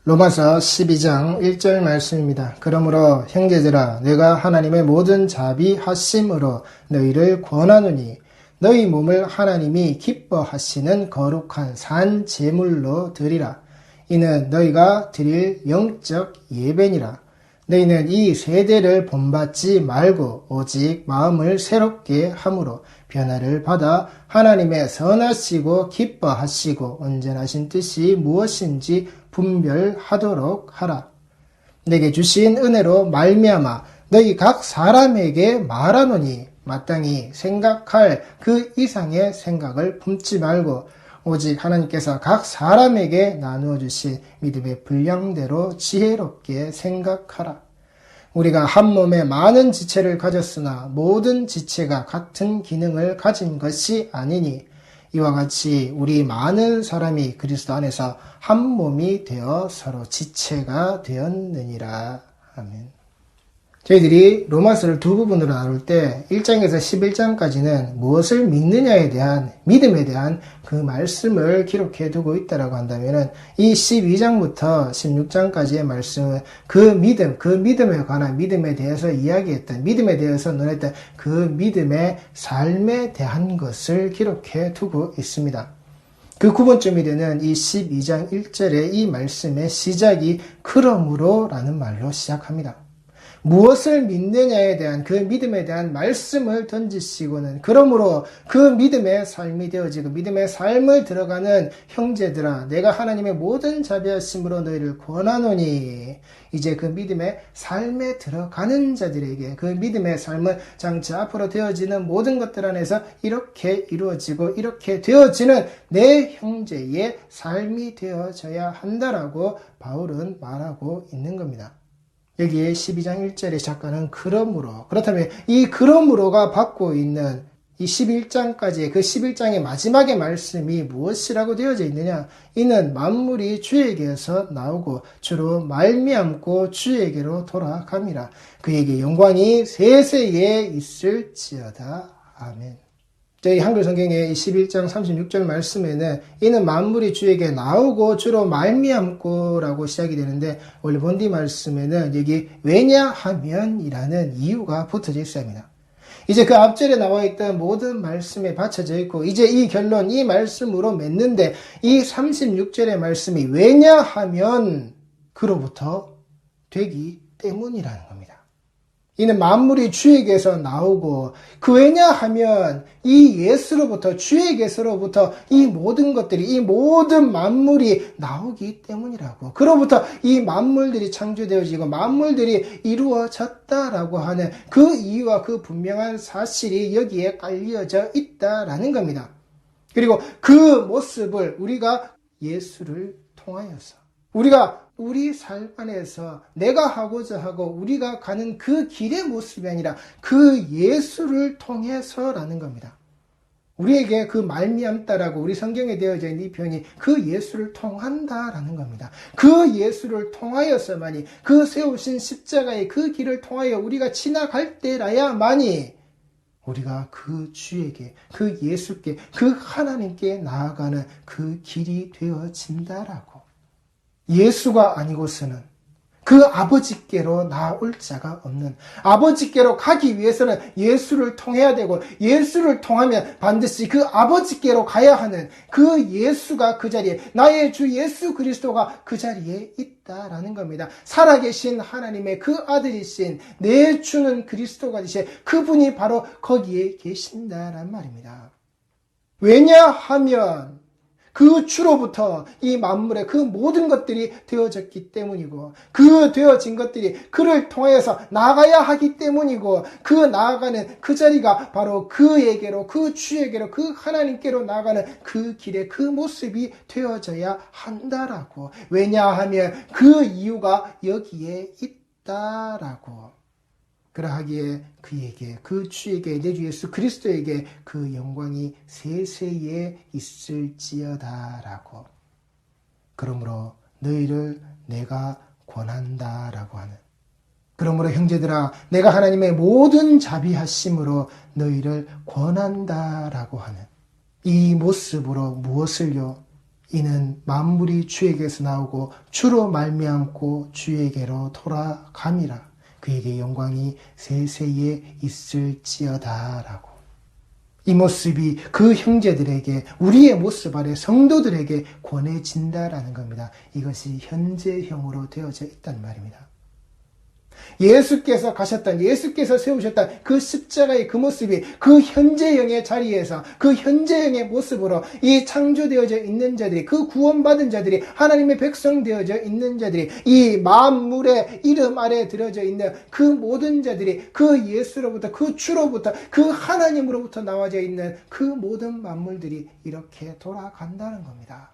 로마서 12장 1절 말씀입니다. 그러므로 형제들아 내가 하나님의 모든 자비하심으로 너희를 권하노니 너희 몸을 하나님이 기뻐하시는 거룩한 산 제물로 드리라. 이는 너희가 드릴 영적 예배니라. 너희는 이 세대를 본받지 말고 오직 마음을 새롭게 함으로 변화를 받아 하나님의 선하시고 기뻐하시고 온전하신 뜻이 무엇인지 분별하도록 하라. 내게 주신 은혜로 말미암아 너희 각 사람에게 말하노니 마땅히 생각할 그 이상의 생각을 품지 말고 오직 하나님께서 각 사람에게 나누어 주신 믿음의 분량대로 지혜롭게 생각하라. 우리가 한 몸에 많은 지체를 가졌으나 모든 지체가 같은 기능을 가진 것이 아니니 이와 같이 우리 많은 사람이 그리스도 안에서 한 몸이 되어 서로 지체가 되었느니라. 아멘. 저희들이 로마서를 두 부분으로 나눌 때 1장에서 11장까지는 무엇을 믿느냐에 대한 믿음에 대한 그 말씀을 기록해 두고 있다라고 한다면은 이 12장부터 16장까지의 말씀은 그 믿음에 관한 믿음에 대해서 이야기했던 믿음에 대해서 논했던 그 믿음의 삶에 대한 것을 기록해 두고 있습니다. 그 구분점이 되는 이 12장 1절의 이 말씀의 시작이 그러므로 라는 말로 시작합니다. 무엇을 믿느냐에 대한 그 믿음에 대한 말씀을 던지시고는 그러므로 그 믿음의 삶이 되어지고 믿음의 삶을 들어가는 형제들아 내가 하나님의 모든 자비하심으로 너희를 권하노니 이제 그 믿음의 삶에 들어가는 자들에게 그 믿음의 삶은 장차 앞으로 되어지는 모든 것들 안에서 이렇게 이루어지고 이렇게 되어지는 내 형제의 삶이 되어져야 한다라고 바울은 말하고 있는 겁니다. 여기에 12장 1절의 작가는 그러므로 그렇다면 이 그러므로가 받고 있는 이 11장까지의 그 11장의 마지막의 말씀이 무엇이라고 되어져 있느냐? 이는 만물이 주에게서 나오고 주로 말미암고 주에게로 돌아감이라. 그에게 영광이 세세에 있을지어다. 아멘. 저희 한글 성경의 11장 36절 말씀에는 이는 만물이 주에게 나오고 주로 말미암고라고 시작이 되는데 원래 본디 말씀에는 여기 왜냐하면이라는 이유가 붙어져 있어야 합니다. 이제 그 앞절에 나와 있던 모든 말씀에 받쳐져 있고 이제 이 결론 이 말씀으로 맺는데 이 36절의 말씀이 왜냐하면 그로부터 되기 때문이라는 겁니다. 이는 만물이 주에게서 나오고 그 왜냐하면 이 예수로부터 주에게서로부터 이 모든 것들이 이 모든 만물이 나오기 때문이라고 그로부터 이 만물들이 창조되어지고 만물들이 이루어졌다라고 하는 그 이유와 그 분명한 사실이 여기에 깔려져 있다라는 겁니다. 그리고 그 모습을 우리가 예수를 통하여서 우리가 우리 삶 안에서 내가 하고자 하고 우리가 가는 그 길의 모습이 아니라 그 예수를 통해서라는 겁니다. 우리에게 그 말미암다라고 우리 성경에 되어져 있는 이 표현이 그 예수를 통한다라는 겁니다. 그 예수를 통하여서만이 그 세우신 십자가의 그 길을 통하여 우리가 지나갈 때라야만이 우리가 그 주에게 그 예수께 그 하나님께 나아가는 그 길이 되어진다라고. 예수가 아니고서는 그 아버지께로 나올 자가 없는 아버지께로 가기 위해서는 예수를 통해야 되고 예수를 통하면 반드시 그 아버지께로 가야 하는 그 예수가 그 자리에 나의 주 예수 그리스도가 그 자리에 있다라는 겁니다. 살아계신 하나님의 그 아들이신 내 주는 그리스도가 되신 그분이 바로 거기에 계신다란 말입니다. 왜냐하면 그 주로부터 이 만물의 그 모든 것들이 되어졌기 때문이고 그 되어진 것들이 그를 통하여서 나가야 하기 때문이고 그 나아가는 그 자리가 바로 그에게로 그 주에게로 그 하나님께로 나아가는 그 길의 그 모습이 되어져야 한다라고. 왜냐하면 그 이유가 여기에 있다라고. 그러하기에 그에게 그 주에게 내 주 예수 그리스도에게 그 영광이 세세에 있을지어다라고. 그러므로 너희를 내가 권한다라고 하는. 그러므로 형제들아 내가 하나님의 모든 자비하심으로 너희를 권한다라고 하는 이 모습으로 무엇을요? 이는 만물이 주에게서 나오고 주로 말미암고 주에게로 돌아감이라. 그에게 영광이 세세에 있을지어다라고. 이 모습이 그 형제들에게, 우리의 모습 아래 성도들에게 권해진다라는 겁니다. 이것이 현재형으로 되어져 있단 말입니다. 예수께서 가셨던, 예수께서 세우셨던 그 십자가의 그 모습이 그 현재형의 자리에서, 그 현재형의 모습으로 이 창조되어져 있는 자들이, 그 구원받은 자들이, 하나님의 백성 되어져 있는 자들이, 이 만물의 이름 아래 들어져 있는 그 모든 자들이 그 예수로부터, 그 주로부터, 그 하나님으로부터 나와져 있는 그 모든 만물들이 이렇게 돌아간다는 겁니다.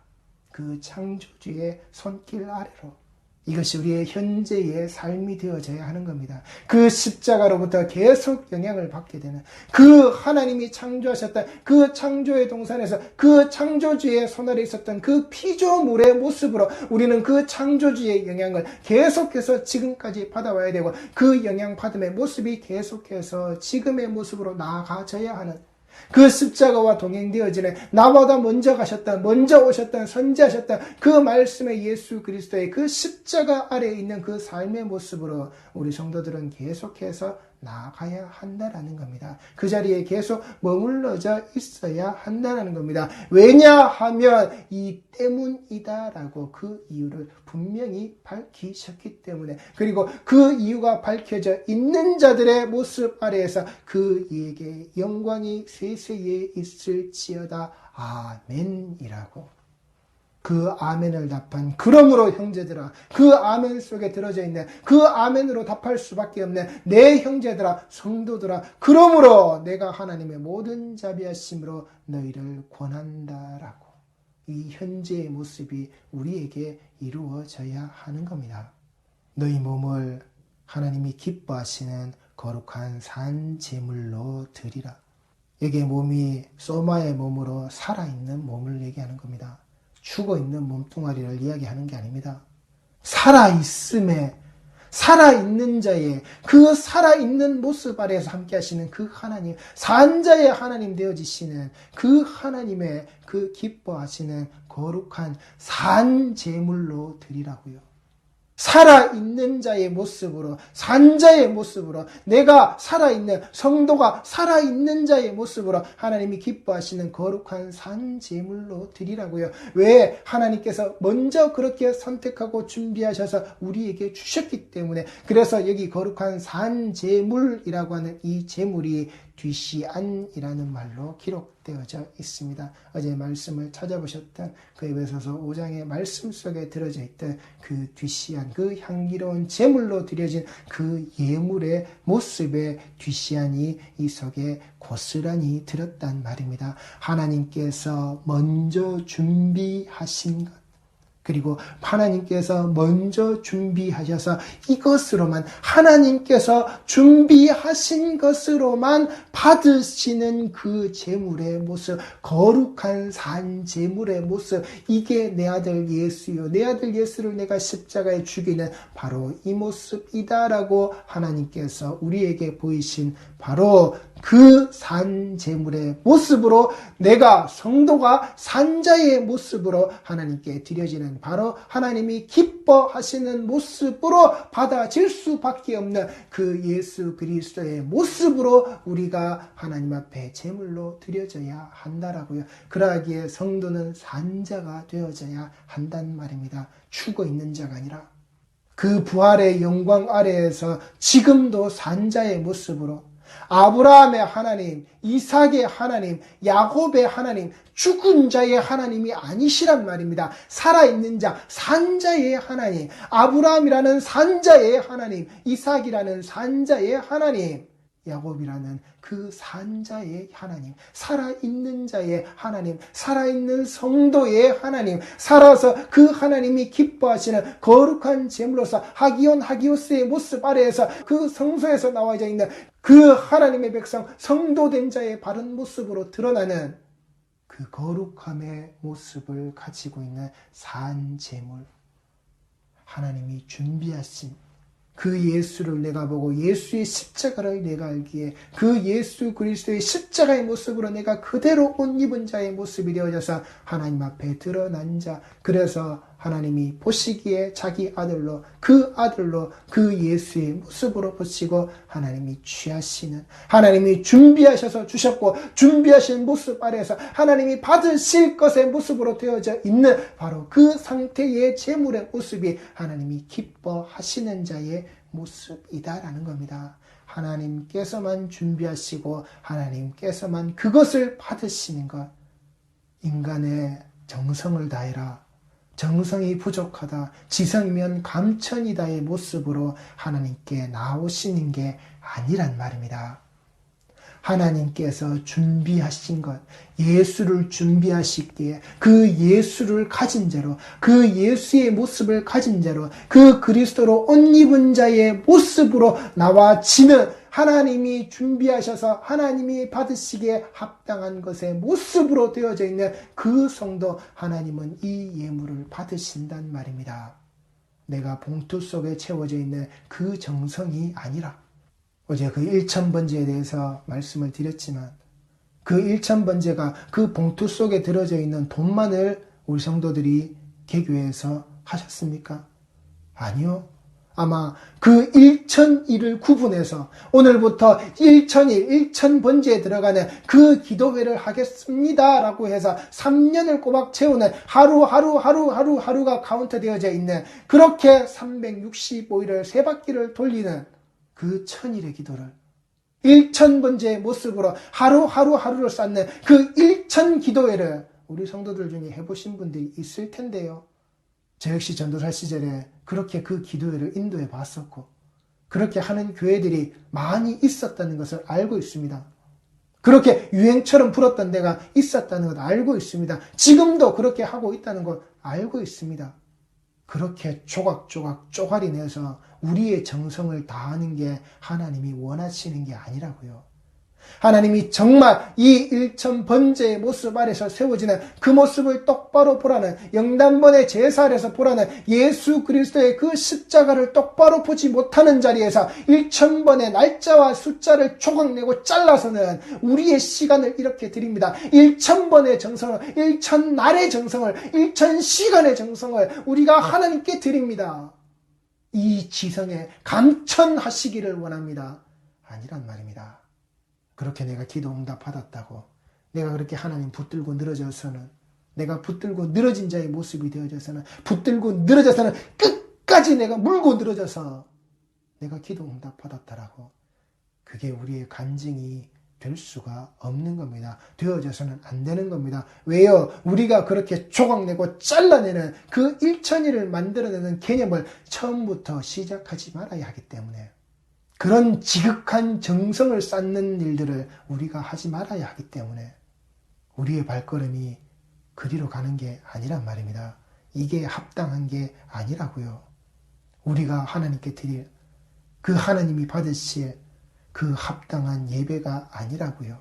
그 창조주의 손길 아래로. 이것이 우리의 현재의 삶이 되어져야 하는 겁니다. 그 십자가로부터 계속 영향을 받게 되는, 그 하나님이 창조하셨던 그 창조의 동산에서 그 창조주의 손 아래 있었던 그 피조물의 모습으로 우리는 그 창조주의 영향을 계속해서 지금까지 받아와야 되고, 그 영향받음의 모습이 계속해서 지금의 모습으로 나아가져야 하는, 그 십자가와 동행되어지는, 나보다 먼저 가셨던, 먼저 오셨던, 선지하셨던 그 말씀의 예수 그리스도의 그 십자가 아래에 있는 그 삶의 모습으로 우리 성도들은 계속해서 나아가야 한다라는 겁니다. 그 자리에 계속 머물러져 있어야 한다는 겁니다. 왜냐하면 이 때문이다라고 그 이유를 분명히 밝히셨기 때문에, 그리고 그 이유가 밝혀져 있는 자들의 모습 아래에서 그에게 영광이 세세에 있을지어다. 아멘이라고. 그 아멘을 답한, 그러므로 형제들아, 그 아멘 속에 들어져 있는, 그 아멘으로 답할 수밖에 없는 내 형제들아, 성도들아, 그러므로 내가 하나님의 모든 자비하심으로 너희를 권한다라고. 이 현재의 모습이 우리에게 이루어져야 하는 겁니다. 너희 몸을 하나님이 기뻐하시는 거룩한 산 제물로 드리라. 여기에 몸이 소마의 몸으로 살아있는 몸을 얘기하는 겁니다. 죽어있는 몸뚱아리를 이야기하는 게 아닙니다. 살아있음에, 살아있는 자의 그 살아있는 모습 아래에서 함께 하시는 그 하나님, 산자의 하나님 되어지시는 그 하나님의 그 기뻐하시는 거룩한 산 제물로 드리라고요. 살아있는 자의 모습으로, 산자의 모습으로, 내가 살아있는, 성도가 살아있는 자의 모습으로 하나님이 기뻐하시는 거룩한 산 제물로 드리라고요. 왜? 하나님께서 먼저 그렇게 선택하고 준비하셔서 우리에게 주셨기 때문에. 그래서 여기 거룩한 산 제물이라고 하는 이 제물이 뒤시안이라는 말로 기록되어져 있습니다. 어제 말씀을 찾아보셨던 그 에베소서 5장의 말씀 속에 들어져 있던 그 뒤시안, 그 향기로운 제물로 드려진 그 예물의 모습의 뒤시안이 이 속에 고스란히 들었단 말입니다. 하나님께서 먼저 준비하신 것, 그리고 하나님께서 먼저 준비하셔서 이것으로만, 하나님께서 준비하신 것으로만 받으시는 그 제물의 모습, 거룩한 산 제물의 모습, 이게 내 아들 예수요, 내 아들 예수를 내가 십자가에 죽이는 바로 이 모습이다라고 하나님께서 우리에게 보이신 바로 그 산 제물의 모습으로, 내가 성도가 산자의 모습으로 하나님께 드려지는 바로 하나님이 기뻐하시는 모습으로 받아질 수밖에 없는 그 예수 그리스도의 모습으로 우리가 하나님 앞에 제물로 드려져야 한다라고요. 그러하기에 성도는 산자가 되어져야 한단 말입니다. 죽어 있는 자가 아니라 그 부활의 영광 아래에서 지금도 산자의 모습으로 아브라함의 하나님, 이삭의 하나님, 야곱의 하나님, 죽은 자의 하나님이 아니시란 말입니다. 살아있는 자, 산자의 하나님, 아브라함이라는 산자의 하나님, 이삭이라는 산자의 하나님, 야곱이라는 그 산자의 하나님, 살아있는 자의 하나님, 살아있는 성도의 하나님, 살아서 그 하나님이 기뻐하시는 거룩한 제물로서 하기온 하기오스의 모습 아래에서 그 성소에서 나와져 있는 그 하나님의 백성, 성도된 자의 바른 모습으로 드러나는 그 거룩함의 모습을 가지고 있는 산 제물, 하나님이 준비하신 그 예수를 내가 보고 예수의 십자가를 내가 알기에 그 예수 그리스도의 십자가의 모습으로 내가 그대로 옷 입은 자의 모습이 되어져서 하나님 앞에 드러난 자, 그래서 하나님이 보시기에 자기 아들로 그 예수의 모습으로 보시고 하나님이 취하시는, 하나님이 준비하셔서 주셨고 준비하신 모습 아래에서 하나님이 받으실 것의 모습으로 되어져 있는 바로 그 상태의 제물의 모습이 하나님이 기뻐하시는 자의 모습이다라는 겁니다. 하나님께서만 준비하시고 하나님께서만 그것을 받으시는 것. 인간의 정성을 다해라, 정성이 부족하다, 지성이면 감천이다의 모습으로 하나님께 나오시는 게 아니란 말입니다. 하나님께서 준비하신 것, 예수를 준비하시기에 그 예수를 가진 자로, 그 예수의 모습을 가진 자로, 그 그리스도로 옷 입은 자의 모습으로 나와지는 하나님이 준비하셔서 하나님이 받으시기에 합당한 것의 모습으로 되어져 있는 그 성도, 하나님은 이 예물을 받으신단 말입니다. 내가 봉투 속에 채워져 있는 그 정성이 아니라, 어제 그 1000번제에 대해서 말씀을 드렸지만 그 1000번제가 그 봉투 속에 들어져 있는 돈만을 우리 성도들이 개교에서 하셨습니까? 아니요. 아마 그 1000일을 구분해서 오늘부터 1000일, 1000번제에 들어가는 그 기도회를 하겠습니다 라고 해서 3년을 꼬박 채우는 하루가 카운트되어져 있는, 그렇게 365일을 세 바퀴를 돌리는 그 1000일의 기도를 1000번제의 모습으로 하루를 쌓는 그 1000 기도회를 우리 성도들 중에 해보신 분들이 있을 텐데요. 저 역시 전도사 시절에 그렇게 그 기도회를 인도해 봤었고 그렇게 하는 교회들이 많이 있었다는 것을 알고 있습니다. 그렇게 유행처럼 불었던 데가 있었다는 것 알고 있습니다. 지금도 그렇게 하고 있다는 걸 알고 있습니다. 그렇게 조각조각 쪼가리 내서 우리의 정성을 다하는 게 하나님이 원하시는 게 아니라고요. 하나님이 정말 이 1000번제의 모습 아래서 세워지는 그 모습을 똑바로 보라는, 영단번의 제사 아래서 보라는, 예수 그리스도의 그 십자가를 똑바로 보지 못하는 자리에서 1000번의 날짜와 숫자를 조각내고 잘라서는 우리의 시간을 이렇게 드립니다. 1000번의 정성을, 1000날의 정성을, 1000시간의 정성을 우리가 하나님께 드립니다. 이 지성에 감천하시기를 원합니다. 아니란 말입니다. 그렇게 내가 기도 응답 받았다고, 내가 그렇게 하나님 붙들고 늘어져서는, 내가 붙들고 늘어진 자의 모습이 되어져서는, 붙들고 늘어져서는 끝까지 내가 물고 늘어져서 내가 기도 응답 받았다라고, 그게 우리의 간증이 될 수가 없는 겁니다. 되어져서는 안 되는 겁니다. 왜요? 우리가 그렇게 조각내고 잘라내는 그 1000일을 만들어내는 개념을 처음부터 시작하지 말아야 하기 때문에, 그런 지극한 정성을 쌓는 일들을 우리가 하지 말아야 하기 때문에 우리의 발걸음이 그리로 가는 게 아니란 말입니다. 이게 합당한 게 아니라고요. 우리가 하나님께 드릴 그 하나님이 받으실 그 합당한 예배가 아니라고요.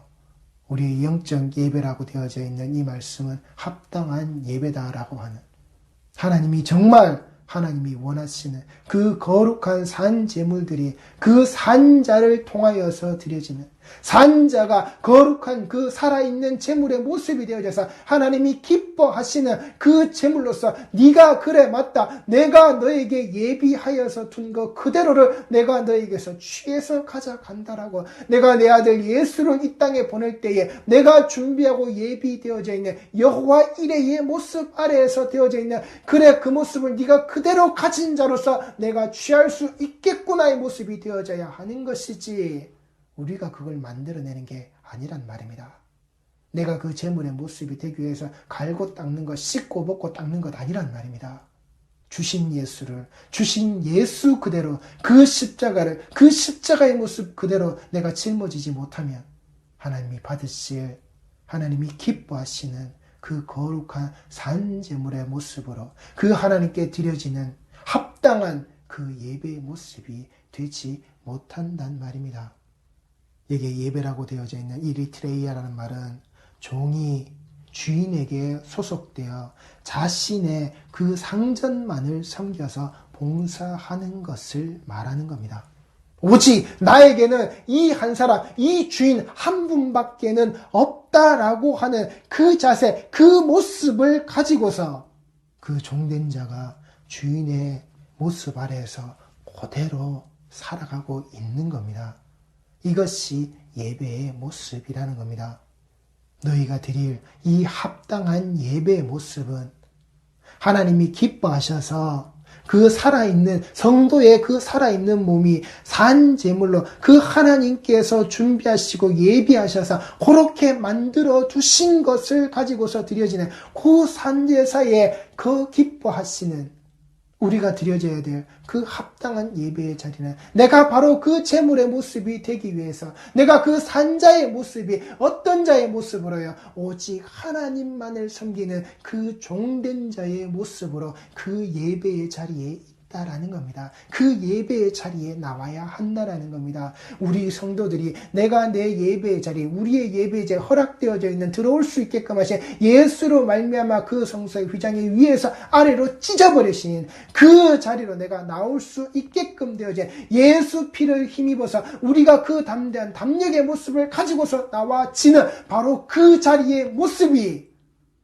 우리의 영적 예배라고 되어져 있는 이 말씀은 합당한 예배다라고 하는, 하나님이 정말 하나님이 원하시는 그 거룩한 산 제물들이 그 산자를 통하여서 드려지는, 산자가 거룩한 그 살아있는 제물의 모습이 되어져서 하나님이 기뻐하시는 그 제물로서, 네가 그래 맞다, 내가 너에게 예비하여서 둔 것 그대로를 내가 너에게서 취해서 가져간다라고, 내가 내 아들 예수를 이 땅에 보낼 때에 내가 준비하고 예비되어져 있는 여호와 이레의 모습 아래에서 되어져 있는, 그래 그 모습을 네가 그대로 가진 자로서 내가 취할 수 있겠구나의 모습이 되어져야 하는 것이지, 우리가 그걸 만들어내는 게 아니란 말입니다. 내가 그 제물의 모습이 되기 위해서 갈고 닦는 것, 씻고 먹고 닦는 것 아니란 말입니다. 주신 예수를, 주신 예수 그대로, 그 십자가를, 그 십자가의 모습 그대로 내가 짊어지지 못하면 하나님이 받으실, 하나님이 기뻐하시는 그 거룩한 산제물의 모습으로 그 하나님께 드려지는 합당한 그 예배의 모습이 되지 못한단 말입니다. 여기에 예배라고 되어져 있는 이 리트레이아라는 말은 종이 주인에게 소속되어 자신의 그 상전만을 섬겨서 봉사하는 것을 말하는 겁니다. 오직 나에게는 이 한 사람, 이 주인 한 분밖에는 없다라고 하는 그 자세, 그 모습을 가지고서 그 종된 자가 주인의 모습 아래에서 그대로 살아가고 있는 겁니다. 이것이 예배의 모습이라는 겁니다. 너희가 드릴 이 합당한 예배의 모습은 하나님이 기뻐하셔서 그 살아있는 성도의 그 살아있는 몸이 산 제물로 그 하나님께서 준비하시고 예비하셔서 그렇게 만들어 두신 것을 가지고서 드려지는 그 산제사에 그 기뻐하시는 우리가 드려져야 될 그 합당한 예배의 자리는 내가 바로 그 제물의 모습이 되기 위해서 내가 그 산자의 모습이 어떤 자의 모습으로요? 오직 하나님만을 섬기는 그 종된 자의 모습으로 그 예배의 자리에 있다라는 겁니다. 그 예배의 자리에 나와야 한다라는 겁니다. 우리 성도들이 내가 내 예배의 자리, 우리의 예배의 자리에 허락되어져 있는 들어올 수 있게끔 하신 예수로 말미암아 그 성소의 휘장이 위에서 아래로 찢어버리신 그 자리로 내가 나올 수 있게끔 되어진 예수 피를 힘입어서 우리가 그 담대한 담력의 모습을 가지고서 나와지는 바로 그 자리의 모습이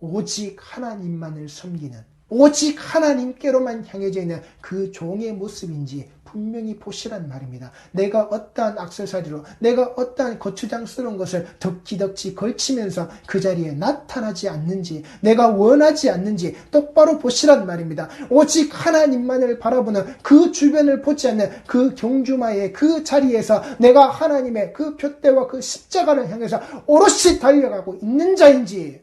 오직 하나님만을 섬기는 오직 하나님께로만 향해져 있는 그 종의 모습인지 분명히 보시란 말입니다. 내가 어떠한 액세서리로 내가 어떠한 거추장스러운 것을 덕지덕지 걸치면서 그 자리에 나타나지 않는지 내가 원하지 않는지 똑바로 보시란 말입니다. 오직 하나님만을 바라보는 그 주변을 보지 않는 그 경주마의 그 자리에서 내가 하나님의 그 푯대와 그 십자가를 향해서 오롯이 달려가고 있는 자인지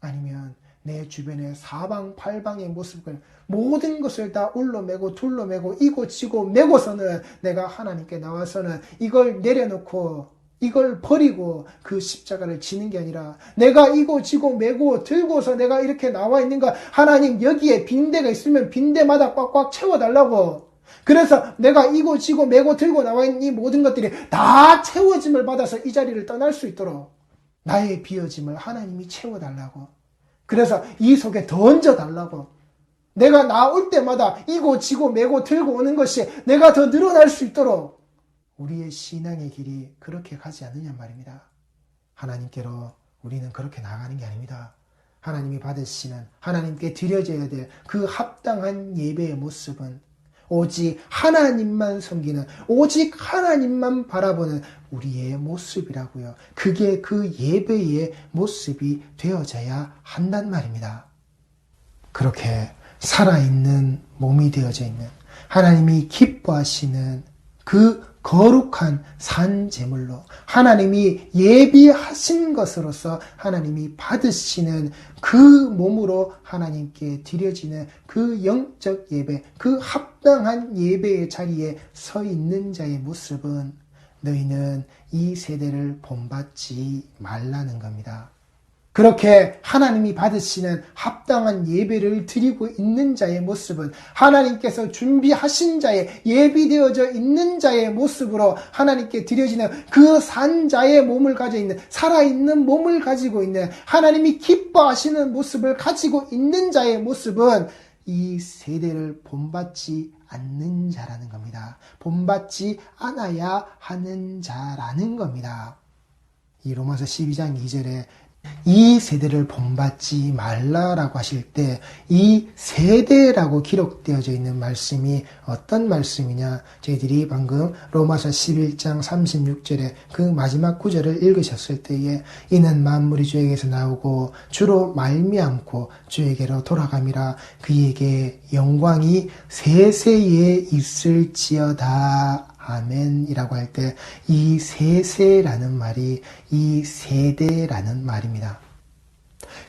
아니면 내 주변의 사방팔방의 모습을 모든 것을 다 올로매고 둘러매고 이고지고 매고서는 내가 하나님께 나와서는 이걸 내려놓고 이걸 버리고 그 십자가를 지는 게 아니라 내가 이고지고 매고 들고서 내가 이렇게 나와 있는 거 하나님 여기에 빈대가 있으면 빈대마다 꽉꽉 채워달라고 그래서 내가 이고지고 매고 들고 나와 있는 이 모든 것들이 다 채워짐을 받아서 이 자리를 떠날 수 있도록 나의 비어짐을 하나님이 채워달라고 그래서 이 속에 더 얹어달라고 내가 나올 때마다 이고 지고 매고 들고 오는 것이 내가 더 늘어날 수 있도록 우리의 신앙의 길이 그렇게 가지 않느냐 말입니다. 하나님께로 우리는 그렇게 나아가는 게 아닙니다. 하나님이 받으시는 하나님께 드려져야 될 그 합당한 예배의 모습은 오직 하나님만 섬기는 오직 하나님만 바라보는 우리의 모습이라고요. 그게 그 예배의 모습이 되어져야 한단 말입니다. 그렇게 살아있는 몸이 되어져 있는 하나님이 기뻐하시는 그 거룩한 산 제물로 하나님이 예비하신 것으로서 하나님이 받으시는 그 몸으로 하나님께 드려지는 그 영적 예배, 그 합당한 예배의 자리에 서 있는 자의 모습은 너희는 이 세대를 본받지 말라는 겁니다. 그렇게 하나님이 받으시는 합당한 예배를 드리고 있는 자의 모습은 하나님께서 준비하신 자의 예비되어져 있는 자의 모습으로 하나님께 드려지는 그 산자의 몸을 가지고 있는 살아있는 몸을 가지고 있는 하나님이 기뻐하시는 모습을 가지고 있는 자의 모습은 이 세대를 본받지 않는 자라는 겁니다. 본받지 않아야 하는 자라는 겁니다. 이 로마서 12장 2절에 이 세대를 본받지 말라라고 하실 때 이 세대라고 기록되어져 있는 말씀이 어떤 말씀이냐 저희들이 방금 로마서 11장 36절에 그 마지막 구절을 읽으셨을 때에 이는 만물이 주에게서 나오고 주로 말미암고 주에게로 돌아감이라 그에게 영광이 세세에 있을지어다 아멘이라고 할 때 이 세세라는 말이 이 세대라는 말입니다.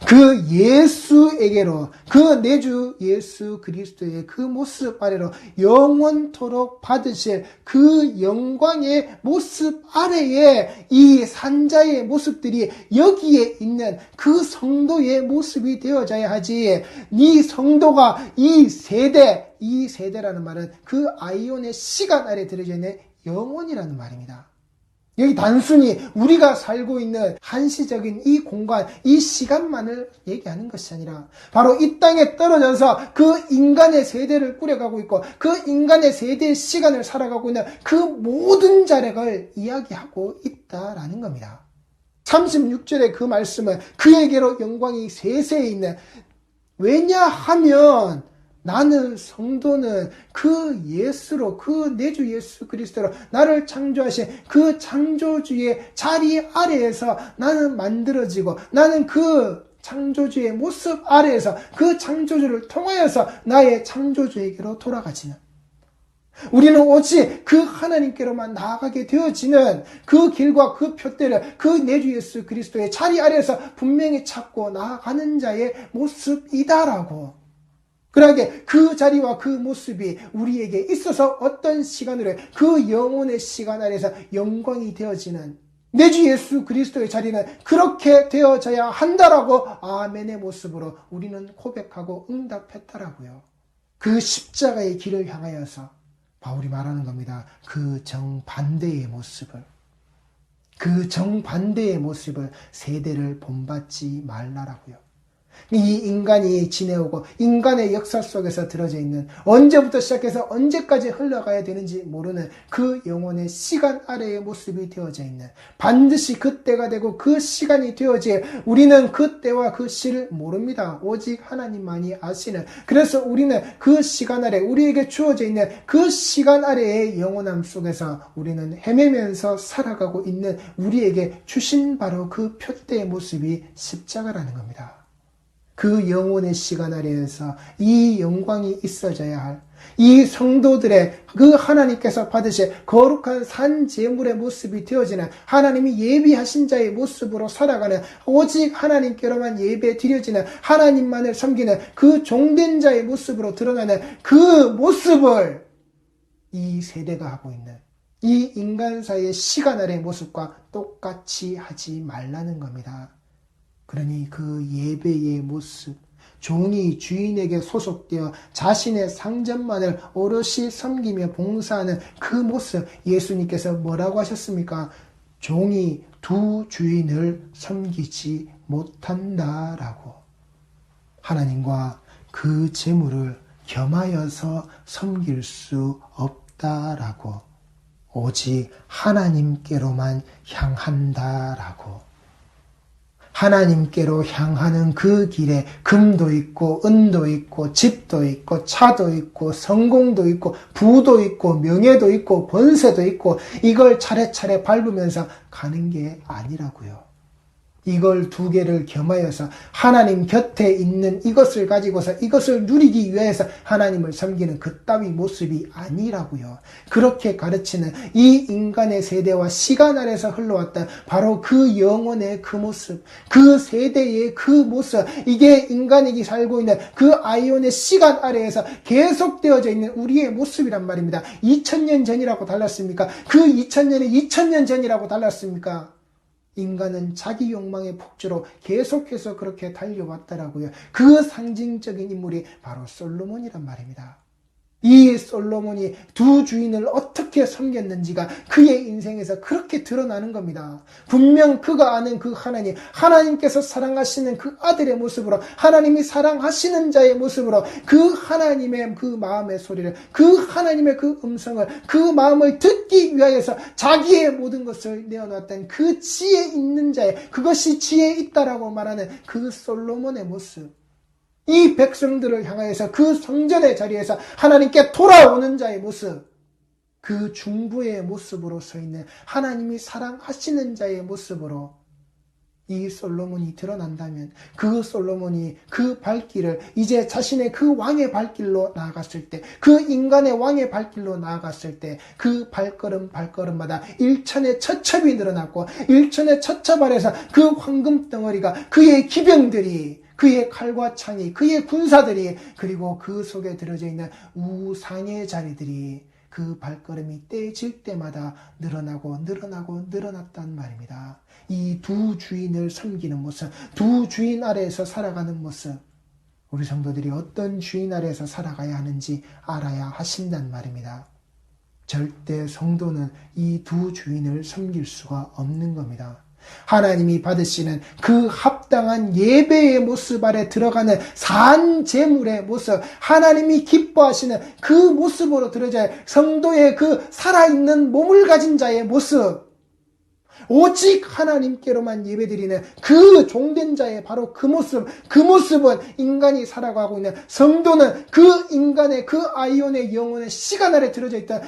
그 예수에게로 그 내주 예수 그리스도의 그 모습 아래로 영원토록 받으실 그 영광의 모습 아래에 이 산자의 모습들이 여기에 있는 그 성도의 모습이 되어져야 하지 이 성도가 이 세대라는 말은 그 아이온의 시간 아래 들어져 있는 영혼이라는 말입니다. 여기 단순히 우리가 살고 있는 한시적인 이 공간, 이 시간만을 얘기하는 것이 아니라 바로 이 땅에 떨어져서 그 인간의 세대를 꾸려가고 있고 그 인간의 세대의 시간을 살아가고 있는 그 모든 자력을 이야기하고 있다라는 겁니다. 36절의 그 말씀은 그에게로 영광이 세세에 있는, 왜냐하면 나는 성도는 그 예수로, 그 내 주 예수 그리스도로 나를 창조하신 그 창조주의 자리 아래에서 나는 만들어지고, 나는 그 창조주의 모습 아래에서 그 창조주를 통하여서 나의 창조주에게로 돌아가지는, 우리는 오직 그 하나님께로만 나아가게 되어지는 그 길과 그 표대를 그 내 주 예수 그리스도의 자리 아래에서 분명히 찾고 나아가는 자의 모습이다라고. 그러하게 그 자리와 그 모습이 우리에게 있어서 어떤 시간으로 그 영혼의 시간 아래에서 영광이 되어지는 내 주 예수 그리스도의 자리는 그렇게 되어져야 한다라고 아멘의 모습으로 우리는 고백하고 응답했다라고요. 그 십자가의 길을 향하여서 바울이 말하는 겁니다. 그 정반대의 모습을, 그 정반대의 모습을 세대를 본받지 말라라고요. 이 인간이 지내오고 인간의 역사 속에서 들어져 있는, 언제부터 시작해서 언제까지 흘러가야 되는지 모르는 그 영혼의 시간 아래의 모습이 되어져 있는, 반드시 그때가 되고 그 시간이 되어질, 우리는 그때와 그 시를 모릅니다. 오직 하나님만이 아시는, 그래서 우리는 그 시간 아래, 우리에게 주어져 있는 그 시간 아래의 영원함 속에서 우리는 헤매면서 살아가고 있는 우리에게 주신 바로 그 표대의 모습이 십자가라는 겁니다. 그 영혼의 시간 아래에서 이 영광이 있어져야 할, 이 성도들의 그 하나님께서 받으실 거룩한 산 제물의 모습이 되어지는, 하나님이 예비하신 자의 모습으로 살아가는, 오직 하나님께로만 예배 드려지는, 하나님만을 섬기는 그 종된 자의 모습으로 드러나는 그 모습을 이 세대가 하고 있는, 이 인간사의 시간 아래의 모습과 똑같이 하지 말라는 겁니다. 그러니 그 예배의 모습, 종이 주인에게 소속되어 자신의 상전만을 오롯이 섬기며 봉사하는 그 모습, 예수님께서 뭐라고 하셨습니까? 종이 두 주인을 섬기지 못한다라고. 하나님과 그 재물을 겸하여서 섬길 수 없다라고. 오직 하나님께로만 향한다라고. 하나님께로 향하는 그 길에 금도 있고 은도 있고 집도 있고 차도 있고 성공도 있고 부도 있고 명예도 있고 권세도 있고, 이걸 차례차례 밟으면서 가는 게 아니라고요. 이걸 두 개를 겸하여서 하나님 곁에 있는 이것을 가지고서 이것을 누리기 위해서 하나님을 섬기는 그따위 모습이 아니라고요. 그렇게 가르치는 이 인간의 세대와 시간 아래서 흘러왔던 바로 그 영혼의 그 모습, 그 세대의 그 모습, 이게 인간에게 살고 있는 그 아이온의 시간 아래에서 계속되어져 있는 우리의 모습이란 말입니다. 2000년 전이라고 달랐습니까? 그 2000년이 2000년 전이라고 달랐습니까? 인간은 자기 욕망의 폭주로 계속해서 그렇게 달려왔다라고요. 그 상징적인 인물이 바로 솔로몬이란 말입니다. 이 솔로몬이 두 주인을 어떻게 섬겼는지가 그의 인생에서 그렇게 드러나는 겁니다. 분명 그가 아는 그 하나님, 하나님께서 사랑하시는 그 아들의 모습으로, 하나님이 사랑하시는 자의 모습으로 그 하나님의 그 마음의 소리를, 그 하나님의 그 음성을, 그 마음을 듣기 위하여서 자기의 모든 것을 내어놨던 그 지혜 있는 자의, 그것이 지혜 있다라고 말하는 그 솔로몬의 모습, 이 백성들을 향하여서 그 성전의 자리에서 하나님께 돌아오는 자의 모습, 그 중부의 모습으로 서 있는 하나님이 사랑하시는 자의 모습으로 이 솔로몬이 드러난다면, 그 솔로몬이 그 발길을 이제 자신의 그 왕의 발길로 나아갔을 때, 그 인간의 왕의 발길로 나아갔을 때, 그 발걸음마다 일천의 처첩이 늘어났고, 일천의 처첩 아래서 그 황금 덩어리가, 그의 기병들이, 그의 칼과 창이, 그의 군사들이, 그리고 그 속에 들어져 있는 우상의 자리들이 그 발걸음이 떼질 때마다 늘어났단 말입니다. 이 두 주인을 섬기는 모습, 두 주인 아래에서 살아가는 모습, 우리 성도들이 어떤 주인 아래에서 살아가야 하는지 알아야 하신단 말입니다. 절대 성도는 이 두 주인을 섬길 수가 없는 겁니다. 하나님이 받으시는 그 합당한 예배의 모습 아래 들어가는 산 제물의 모습, 하나님이 기뻐하시는 그 모습으로 드려져야 성도의 그 살아있는 몸을 가진 자의 모습, 오직 하나님께로만 예배드리는 그 종된 자의 바로 그 모습은 인간이 살아가고 있는 성도는 그 인간의 그 아이온의 영혼의 시간 아래 들어져 있던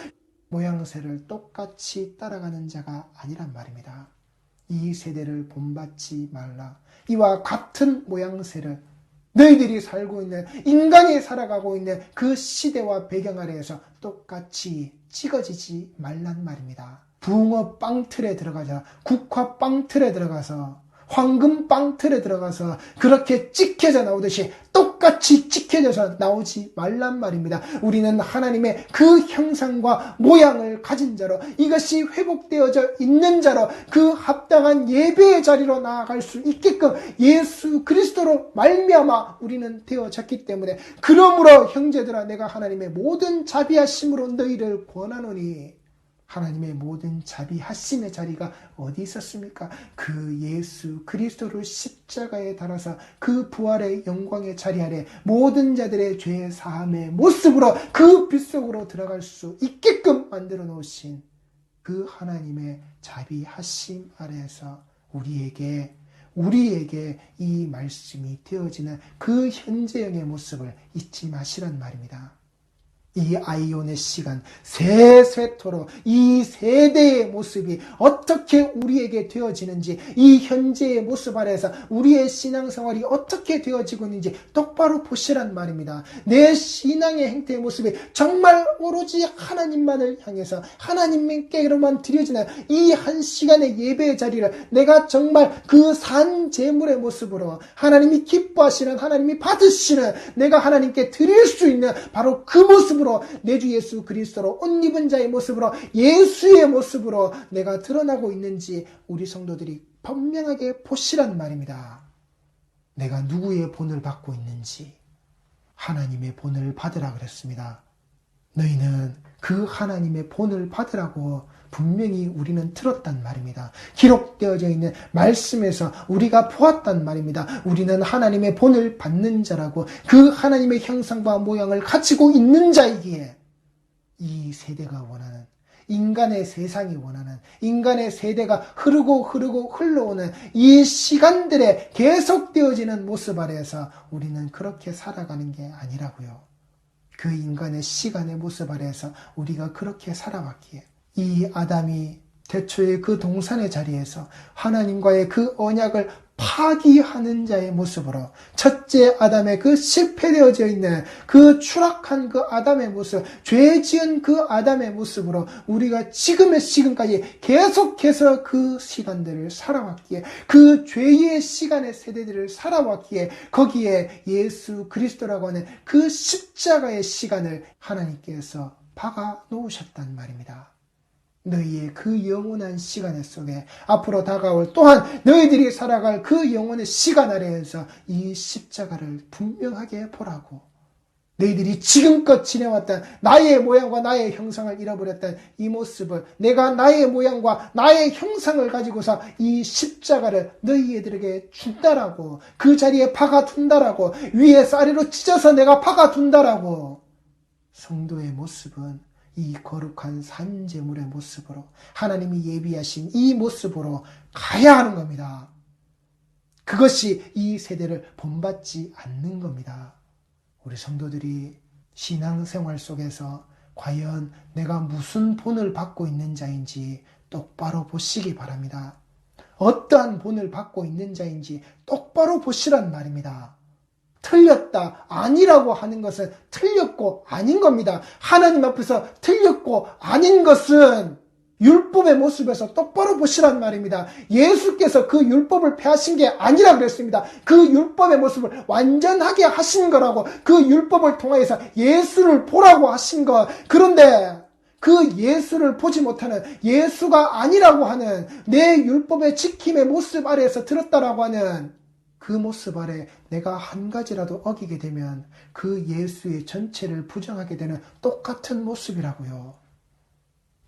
모양새를 똑같이 따라가는 자가 아니란 말입니다. 이 세대를 본받지 말라. 이와 같은 모양새를 너희들이 살고 있는, 인간이 살아가고 있는 그 시대와 배경 아래에서 똑같이 찍어지지 말란 말입니다. 붕어 빵틀에 들어가자, 국화 빵틀에 들어가서, 황금 빵틀에 들어가서 그렇게 찍혀져 나오듯이 똑같이 찍혀져서 나오지 말란 말입니다. 우리는 하나님의 그 형상과 모양을 가진 자로, 이것이 회복되어져 있는 자로, 그 합당한 예배의 자리로 나아갈 수 있게끔 예수 그리스도로 말미암아 우리는 되어졌기 때문에, 그러므로 형제들아, 내가 하나님의 모든 자비하심으로 너희를 권하노니, 하나님의 모든 자비하심의 자리가 어디 있었습니까? 그 예수 그리스도를 십자가에 달아서 그 부활의 영광의 자리 아래 모든 자들의 죄 사함의 모습으로 그 빛 속으로 들어갈 수 있게끔 만들어 놓으신 그 하나님의 자비하심 아래에서 우리에게 이 말씀이 되어지는 그 현재형의 모습을 잊지 마시란 말입니다. 이 아이온의 시간, 세세토록 이 세대의 모습이 어떻게 우리에게 되어지는지, 이 현재의 모습 아래에서 우리의 신앙생활이 어떻게 되어지고 있는지 똑바로 보시란 말입니다. 내 신앙의 행태의 모습이 정말 오로지 하나님만을 향해서 하나님께로만 드려지는 이 한 시간의 예배의 자리를 내가 정말 그 산 제물의 모습으로, 하나님이 기뻐하시는, 하나님이 받으시는, 내가 하나님께 드릴 수 있는 바로 그 모습으로, 내 주 예수 그리스도로 옷 입은 자의 모습으로, 예수의 모습으로 내가 드러나고 있는지 우리 성도들이 분명하게 보시란 말입니다. 내가 누구의 본을 받고 있는지. 하나님의 본을 받으라 그랬습니다. 너희는 그 하나님의 본을 받으라고 분명히 우리는 들었단 말입니다. 기록되어져 있는 말씀에서 우리가 보았단 말입니다. 우리는 하나님의 본을 받는 자라고, 그 하나님의 형상과 모양을 가지고 있는 자이기에 이 세대가 원하는, 인간의 세상이 원하는, 인간의 세대가 흐르고 흘러오는 이 시간들에 계속되어지는 모습 아래에서 우리는 그렇게 살아가는 게 아니라고요. 그 인간의 시간의 모습 아래에서 우리가 그렇게 살아왔기에 이 아담이 태초의 그 동산의 자리에서 하나님과의 그 언약을 파기하는 자의 모습으로, 첫째 아담의 그 실패되어져 있는 그 추락한 그 아담의 모습, 죄 지은 그 아담의 모습으로 우리가 지금까지 계속해서 그 시간들을 살아왔기에, 그 죄의 시간의 세대들을 살아왔기에, 거기에 예수 그리스도라고 하는 그 십자가의 시간을 하나님께서 박아 놓으셨단 말입니다. 너희의 그 영원한 시간 속에 앞으로 다가올, 또한 너희들이 살아갈 그 영원의 시간 아래에서 이 십자가를 분명하게 보라고, 너희들이 지금껏 지내왔던 나의 모양과 나의 형상을 잃어버렸던 이 모습을, 내가 나의 모양과 나의 형상을 가지고서 이 십자가를 너희들에게 준다라고, 그 자리에 박아둔다라고, 위에서 아래로 찢어서 내가 박아둔다라고. 성도의 모습은 이 거룩한 산제물의 모습으로, 하나님이 예비하신 이 모습으로 가야 하는 겁니다. 그것이 이 세대를 본받지 않는 겁니다. 우리 성도들이 신앙생활 속에서 과연 내가 무슨 본을 받고 있는 자인지 똑바로 보시기 바랍니다. 어떠한 본을 받고 있는 자인지 똑바로 보시란 말입니다. 틀렸다, 아니라고 하는 것은 틀렸고 아닌 겁니다. 하나님 앞에서 틀렸고 아닌 것은 율법의 모습에서 똑바로 보시란 말입니다. 예수께서 그 율법을 폐하신 게 아니라 그랬습니다. 그 율법의 모습을 완전하게 하신 거라고, 그 율법을 통해서 예수를 보라고 하신 것. 그런데 그 예수를 보지 못하는, 예수가 아니라고 하는, 내 율법의 지킴의 모습 아래에서 들었다라고 하는 그 모습 아래 내가 한 가지라도 어기게 되면 그 예수의 전체를 부정하게 되는 똑같은 모습이라고요.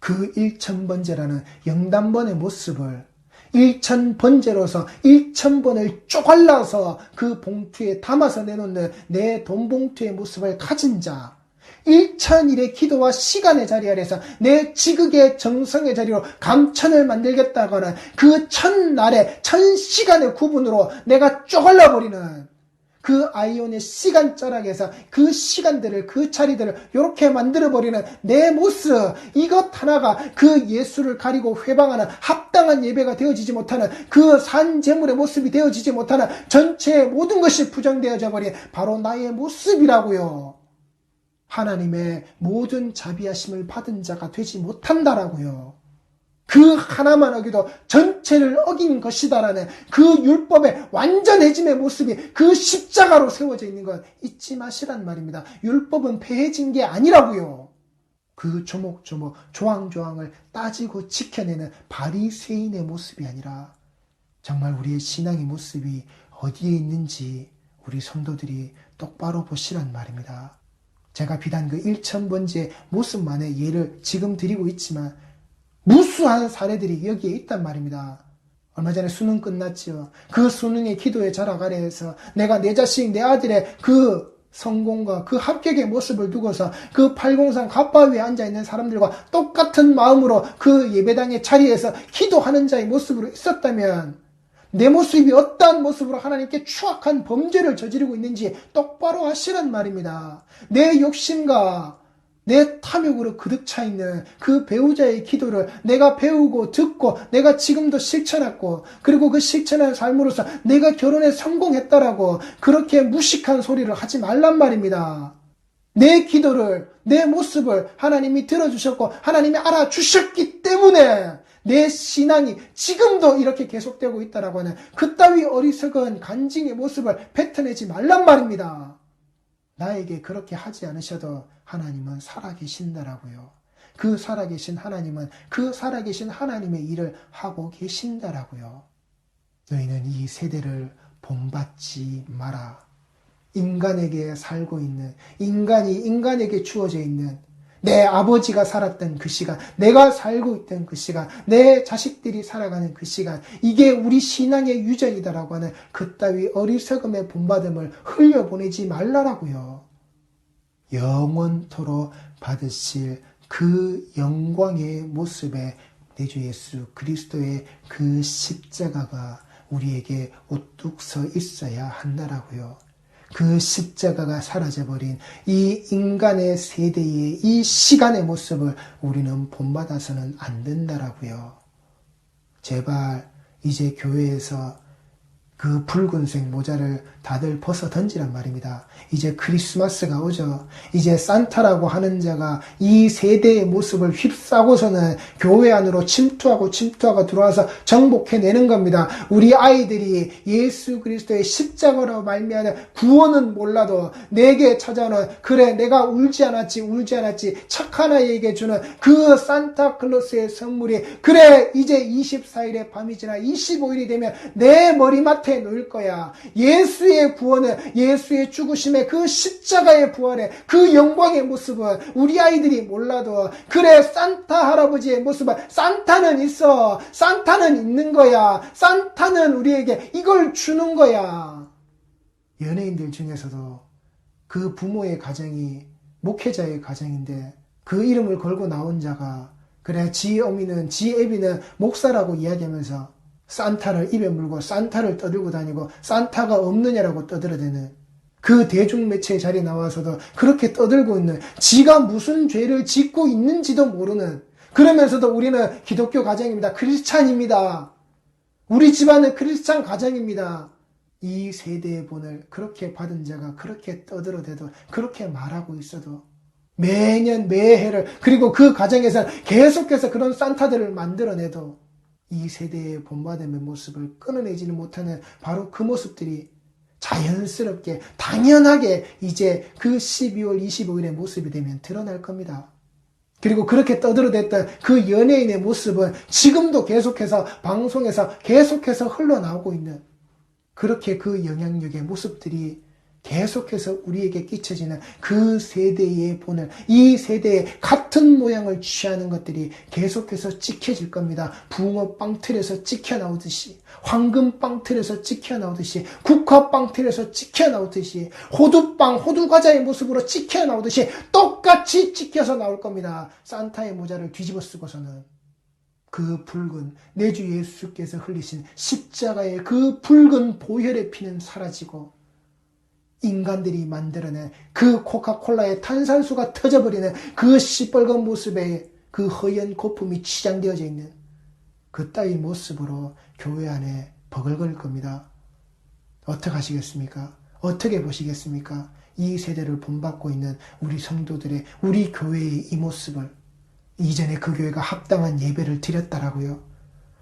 그 일천번제라는 영단번의 모습을 1000번제로서 1000번을 쪼갈라서 그 봉투에 담아서 내놓는 내 돈 봉투의 모습을 가진 자, 1000일의 기도와 시간의 자리 아래서 내 지극의 정성의 자리로 감천을 만들겠다거나 그 1000날의 1000시간의 구분으로 내가 쪼갈라버리는 그 아이온의 시간 자락에서 그 시간들을, 그 자리들을 이렇게 만들어버리는 내 모습, 이것 하나가 그 예수를 가리고 회방하는 합당한 예배가 되어지지 못하는 그 산제물의 모습이 되어지지 못하는 전체의 모든 것이 부정되어져 버린 바로 나의 모습이라고요. 하나님의 모든 자비하심을 받은 자가 되지 못한다라고요. 그 하나만 어기도 전체를 어긴 것이다라는 그 율법의 완전해짐의 모습이 그 십자가로 세워져 있는 것 잊지 마시란 말입니다. 율법은 폐해진 게 아니라고요. 그 조목조목 조항조항을 따지고 지켜내는 바리새인의 모습이 아니라 정말 우리의 신앙의 모습이 어디에 있는지 우리 성도들이 똑바로 보시란 말입니다. 제가 비단 그 1000번째 모습만의 예를 지금 드리고 있지만 무수한 사례들이 여기에 있단 말입니다. 얼마 전에 수능 끝났죠. 그 수능의 기도의 자락 아래에서 내가 내 자식, 내 아들의 그 성공과 그 합격의 모습을 두고서 그 803 갑바 위에 앉아있는 사람들과 똑같은 마음으로 그 예배당의 자리에서 기도하는 자의 모습으로 있었다면 내 모습이 어떠한 모습으로 하나님께 추악한 범죄를 저지르고 있는지 똑바로 하시란 말입니다. 내 욕심과 내 탐욕으로 그득 차 있는 그 배우자의 기도를 내가 배우고 듣고 내가 지금도 실천했고 그리고 그 실천한 삶으로서 내가 결혼에 성공했다라고 그렇게 무식한 소리를 하지 말란 말입니다. 내 기도를, 내 모습을 하나님이 들어주셨고 하나님이 알아주셨기 때문에 내 신앙이 지금도 이렇게 계속되고 있다라고 하는 그따위 어리석은 간증의 모습을 뱉어내지 말란 말입니다. 나에게 그렇게 하지 않으셔도 하나님은 살아계신다라고요. 그 살아계신 하나님은 그 살아계신 하나님의 일을 하고 계신다라고요. 너희는 이 세대를 본받지 마라. 인간에게 살고 있는, 인간이 인간에게 주어져 있는 내 아버지가 살았던 그 시간, 내가 살고 있던 그 시간, 내 자식들이 살아가는 그 시간, 이게 우리 신앙의 유전이다라고 하는 그따위 어리석음의 본받음을 흘려보내지 말라라고요. 영원토록 받으실 그 영광의 모습에 내 주 예수 그리스도의 그 십자가가 우리에게 우뚝 서 있어야 한다라고요. 그 십자가가 사라져버린 이 인간의 세대의 이 시간의 모습을 우리는 본받아서는 안 된다라고요. 제발 이제 교회에서 그 붉은색 모자를 다들 벗어 던지란 말입니다. 이제 크리스마스가 오죠. 이제 산타라고 하는 자가 이 세대의 모습을 휩싸고서는 교회 안으로 침투하고 들어와서 정복해내는 겁니다. 우리 아이들이 예수 그리스도의 십자가로 말미암아 구원은 몰라도 내게 찾아오는 그래 내가 울지 않았지 착한 아이에게 주는 그 산타클로스의 선물이 그래 이제 24일의 밤이 지나 25일이 되면 내 머리맡에 놓일 거야. 예수의 구원은 예수의 죽으심의 그 십자가의 부활의 그 영광의 모습은 우리 아이들이 몰라도 그래 산타 할아버지의 모습은 산타는 있어. 산타는 있는 거야. 산타는 우리에게 이걸 주는 거야. 연예인들 중에서도 그 부모의 가정이 목회자의 가정인데 그 이름을 걸고 나온 자가 그래 지 어미는 지 애비는 목사라고 이야기하면서 산타를 입에 물고 산타를 떠들고 다니고 산타가 없느냐라고 떠들어대는 그 대중매체의 자리에 나와서도 그렇게 떠들고 있는 지가 무슨 죄를 짓고 있는지도 모르는 그러면서도 우리는 기독교 가정입니다. 크리스찬입니다. 우리 집안은 크리스찬 가정입니다. 이 세대의 본을 그렇게 받은 자가 그렇게 떠들어대도 그렇게 말하고 있어도 매년 매해를 그리고 그 가정에서 계속해서 그런 산타들을 만들어내도 이 세대의 본받음의 모습을 끊어내지는 못하는 바로 그 모습들이 자연스럽게 당연하게 이제 그 12월 25일의 모습이 되면 드러날 겁니다. 그리고 그렇게 떠들어댔던 그 연예인의 모습은 지금도 계속해서 방송에서 계속해서 흘러나오고 있는 그렇게 그 영향력의 모습들이 계속해서 우리에게 끼쳐지는 그 세대의 본을, 이 세대의 같은 모양을 취하는 것들이 계속해서 찍혀질 겁니다. 붕어 빵틀에서 찍혀 나오듯이, 황금 빵틀에서 찍혀 나오듯이, 국화 빵틀에서 찍혀 나오듯이, 호두빵, 호두과자의 모습으로 찍혀 나오듯이 똑같이 찍혀서 나올 겁니다. 산타의 모자를 뒤집어 쓰고서는 그 붉은 내 주 예수께서 흘리신 십자가의 그 붉은 보혈의 피는 사라지고 인간들이 만들어낸 그 코카콜라의 탄산수가 터져버리는 그 시뻘건 모습에 그 허연 거품이 치장되어져 있는 그 따위 모습으로 교회 안에 버글거릴 겁니다. 어떻게 하시겠습니까? 어떻게 보시겠습니까? 이 세대를 본받고 있는 우리 성도들의, 우리 교회의 이 모습을, 이전에 그 교회가 합당한 예배를 드렸다라고요.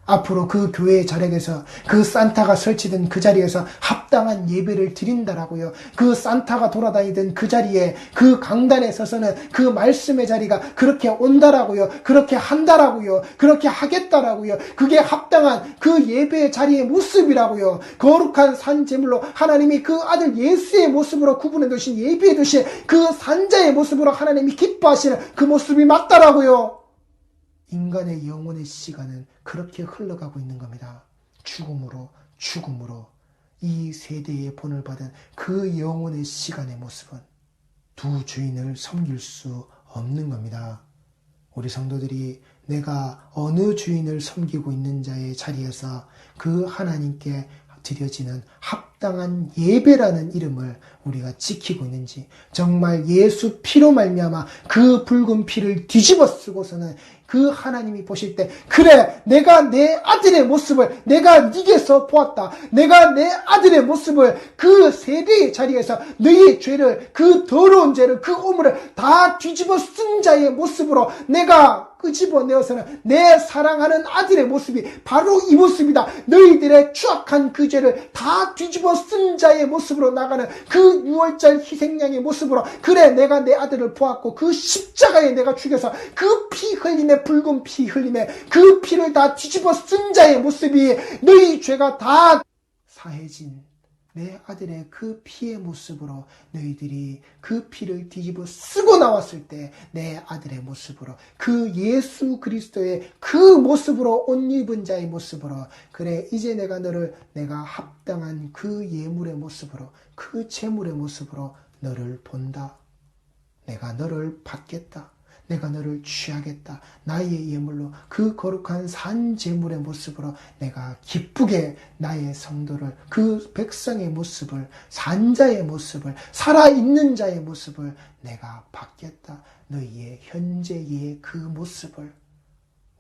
앞으로 그 교회의 자리에서, 그 산타가 설치된 그 자리에서 합당한 예배를 드린다라고요. 그 산타가 돌아다니던 그 자리에, 그 강단에 서서는 그 말씀의 자리가 그렇게 온다라고요. 그렇게 한다라고요. 그렇게 하겠다라고요. 그게 합당한 그 예배의 자리의 모습이라고요. 거룩한 산제물로 하나님이 그 아들 예수의 모습으로 구분해 두신, 예비해 두신 그 산자의 모습으로 하나님이 기뻐하시는 그 모습이 맞다라고요. 인간의 영혼의 시간은 그렇게 흘러가고 있는 겁니다. 죽음으로 이 세대의 본을 받은 그 영혼의 시간의 모습은 두 주인을 섬길 수 없는 겁니다. 우리 성도들이 내가 어느 주인을 섬기고 있는 자의 자리에서 그 하나님께 드려지는 합당한 예배라는 이름을 우리가 지키고 있는지, 정말 예수 피로 말미암아 그 붉은 피를 뒤집어 쓰고서는 그 하나님이 보실 때, 그래, 내가 내 아들의 모습을 내가 네게서 보았다. 내가 내 아들의 모습을 그 세대의 자리에서 너희 죄를, 그 더러운 죄를, 그 오물을 다 뒤집어 쓴 자의 모습으로 내가 끄집어내어서는 내 사랑하는 아들의 모습이 바로 이 모습이다. 너희들의 추악한 그 죄를 다 뒤집어 쓴 자의 모습으로 나가는 그 6월절 희생양의 모습으로, 그래, 내가 내 아들을 보았고 그 십자가에 내가 죽여서 그 피 흘림에, 붉은 피 흘림에 그 피를 다 뒤집어 쓴 자의 모습이 너희 죄가 다 사해진 내 아들의 그 피의 모습으로 너희들이 그 피를 뒤집어 쓰고 나왔을 때 내 아들의 모습으로, 그 예수 그리스도의 그 모습으로, 옷 입은 자의 모습으로, 그래, 이제 내가 너를, 내가 합당한 그 예물의 모습으로, 그 제물의 모습으로 너를 본다. 내가 너를 받겠다. 내가 너를 취하겠다. 나의 예물로, 그 거룩한 산제물의 모습으로 내가 기쁘게 나의 성도를, 그 백성의 모습을, 산자의 모습을, 살아있는 자의 모습을 내가 받겠다. 너희의 현재의 그 모습을.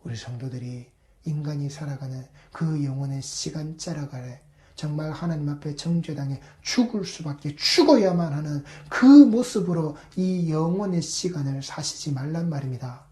우리 성도들이 인간이 살아가는 그 영혼의 시간자락아래 정말 하나님 앞에 정죄당해 죽을 수밖에, 죽어야만 하는 그 모습으로 이 영혼의 시간을 사시지 말란 말입니다.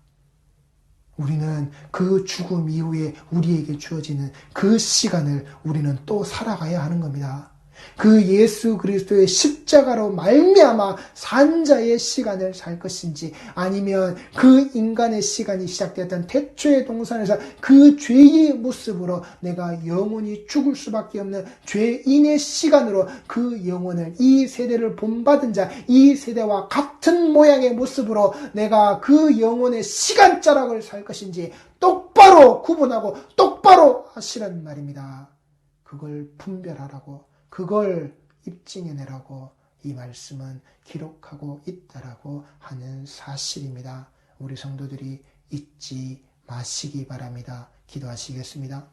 우리는 그 죽음 이후에 우리에게 주어지는 그 시간을 우리는 또 살아가야 하는 겁니다. 그 예수 그리스도의 십자가로 말미암아 산자의 시간을 살 것인지, 아니면 그 인간의 시간이 시작되었던 태초의 동산에서 그 죄의 모습으로 내가 영원히 죽을 수밖에 없는 죄인의 시간으로 그 영혼을, 이 세대를 본받은 자, 이 세대와 같은 모양의 모습으로 내가 그 영혼의 시간자락을 살 것인지 똑바로 구분하고 똑바로 하시란 말입니다. 그걸 분별하라고, 그걸 입증해내라고 이 말씀은 기록하고 있다라고 하는 사실입니다. 우리 성도들이 잊지 마시기 바랍니다. 기도하시겠습니다.